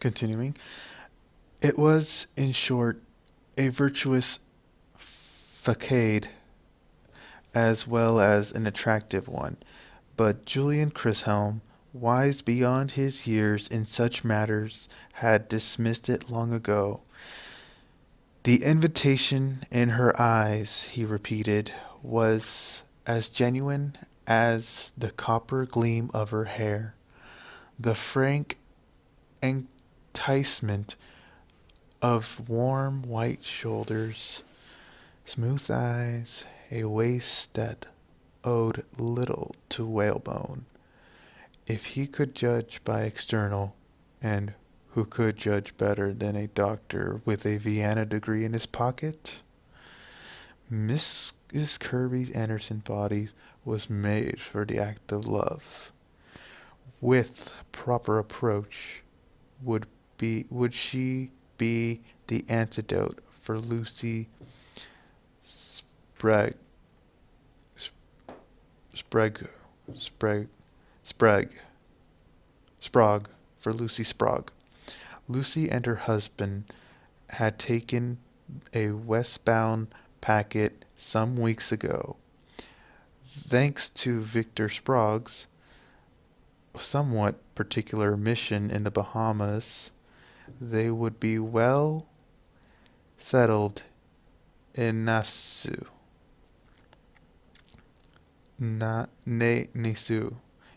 Continuing, it was, in short, a virtuous facade as well as an attractive one. But Julian Chisholm, wise beyond his years in such matters, had dismissed it long ago. The invitation in her eyes, he repeated, was as genuine as the copper gleam of her hair. The frank enticement of warm white shoulders, smooth eyes, a waist that owed little to whalebone. If he could judge by external, and who could judge better than a doctor with a Vienna degree in his pocket? Mrs. Kirby Anderson's body was made for the act of love. With proper approach, would she be the antidote for Lucy Sprague, Sprague, Sprague, Sprague, Sprague, for Lucy Sprague. Lucy and her husband had taken a westbound packet some weeks ago. Thanks to Victor Sprague's somewhat particular mission in the Bahamas, they would be well settled in Nassau. Nassau.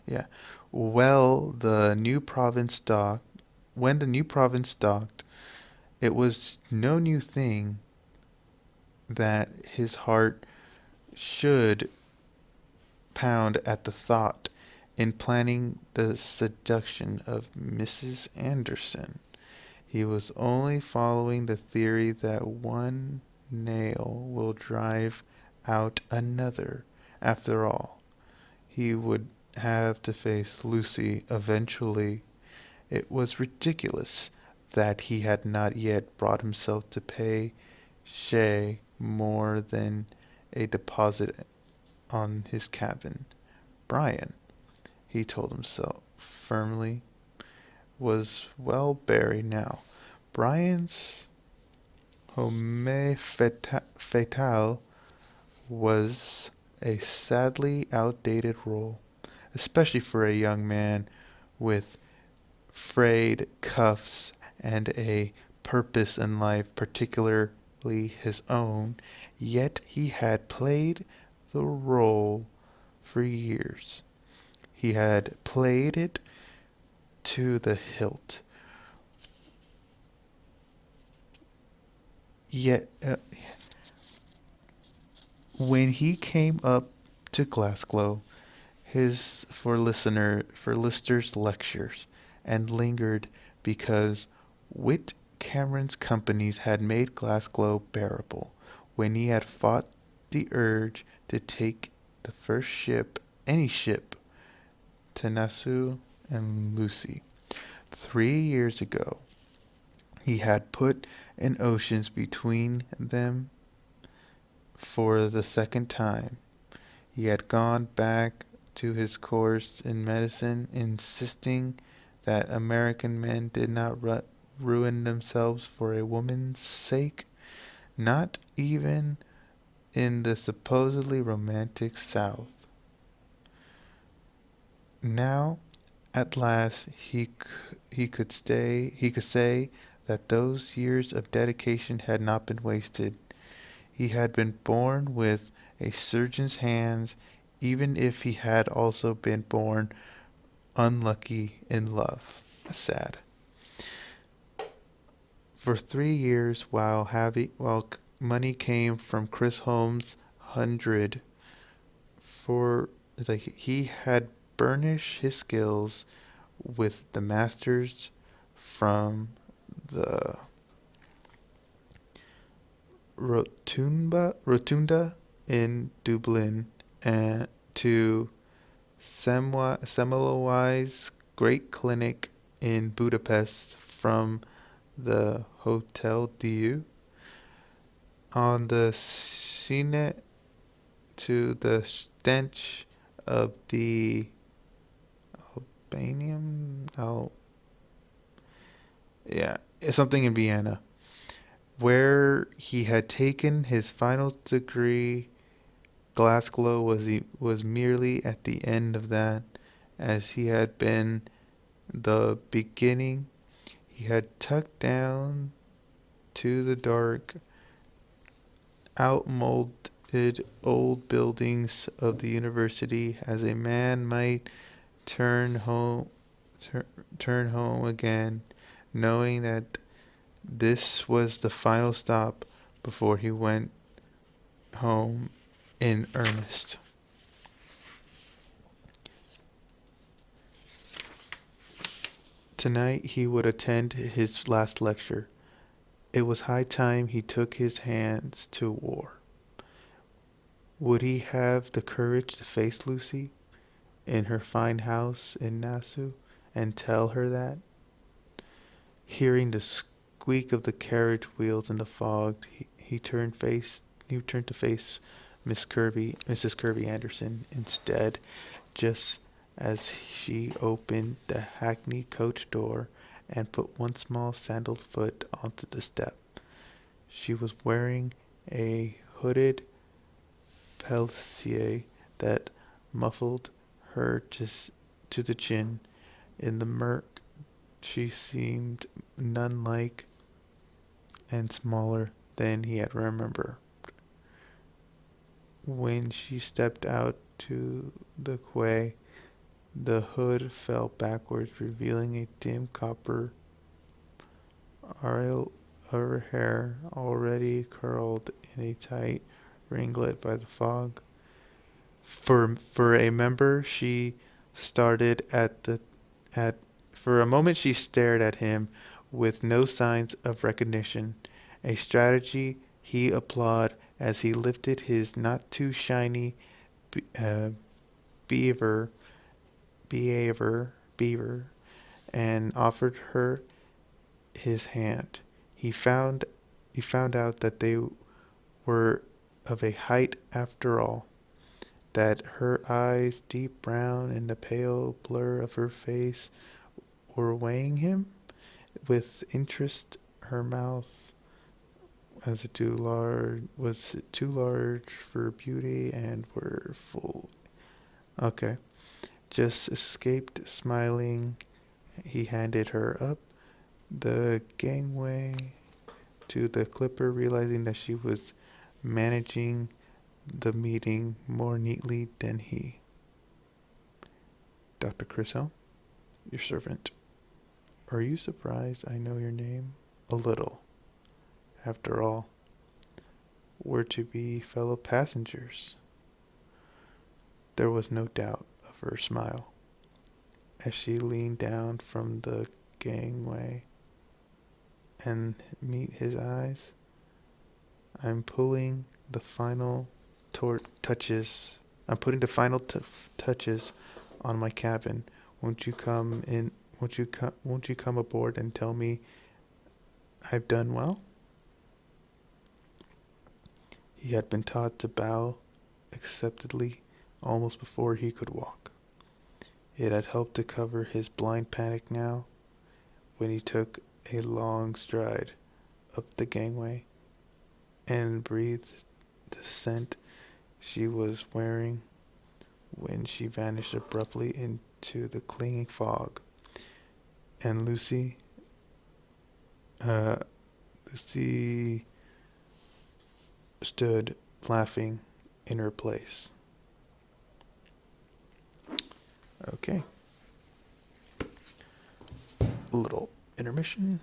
Yeah. Well, the new province docked. When the new province docked, it was no new thing that his heart should pound at the thought in planning the seduction of Mrs. Anderson. He was only following the theory that one nail will drive out another. After all, he would have to face Lucy eventually. It was ridiculous that he had not yet brought himself to pay Shay more than a deposit on his cabin. Brian, he told himself firmly, was well buried now. Brian's homme fatale was a sadly outdated role, especially for a young man with frayed cuffs and a purpose in life, particularly his own. Yet he had played the role for years. He had played it to the hilt. Yet, when he came up to Glasgow, his for Lister's lectures, and lingered because Whit Cameron's companies had made Glasgow bearable, when he had fought the urge to take the first ship, any ship, to Nassau and Lucy. 3 years ago, he had put an ocean between them for the second time. He had gone back to his course in medicine, insisting that American men did not ruin themselves for a woman's sake, not even in the supposedly romantic South. Now, at last, he could say that those years of dedication had not been wasted. He had been born with a surgeon's hands, even if he had also been born unlucky in love. Sad. For 3 years, while money came from Chris Holmes' 100, for like he had burnished his skills with the masters from the Rotunda in Dublin and to Semmelweis Great Clinic in Budapest, from the Hotel Dieu on the Seine to the stench of the Albanian Yeah, it's something in Vienna, where he had taken his final degree. Glasgow was merely at the end of that, as he had been the beginning. He had tucked down to the dark, outmoded old buildings of the university, as a man might turn home, tur- turn home again, knowing that this was the final stop before he went home in earnest. Tonight he would attend his last lecture. It was high time he took his hands to war. Would he have the courage to face Lucy in her fine house in Nassau and tell her that? Hearing the squeak of the carriage wheels in the fog, he turned to face Mrs. Kirby Anderson instead, just as she opened the hackney coach door and put one small sandaled foot onto the step. She was wearing a hooded peltier that muffled her just to the chin. In the murk, she seemed none like and smaller than he had remembered. When she stepped out to the quay, the hood fell backwards, revealing a dim copper aureole of her hair, already curled in a tight ringlet by the fog. For a member, she started at for a moment she stared at him with no signs of recognition, a strategy he applauded as he lifted his not too shiny uh, beaver beaver and offered her his hand. He found he found out that they were of a height after all, that her eyes, deep brown in the pale blur of her face, were weighing him with interest. Her mouth was too large for beauty and were full. Okay, just escaped smiling. He handed her up the gangway to the clipper, realizing that she was managing the meeting more neatly than he. Dr. Crisell, your servant. Are you surprised I know your name? A little. After all, we're to be fellow passengers. There was no doubt of her smile as she leaned down from the gangway and meet his eyes. I'm pulling the final touches. I'm putting the final touches on my cabin. Won't you come in? Won't you come aboard and tell me I've done well? He had been taught to bow acceptedly almost before he could walk. It had helped to cover his blind panic now when he took a long stride up the gangway and breathed the scent she was wearing when she vanished abruptly into the clinging fog. And uh, Lucy stood laughing in her place. Okay. A little intermission.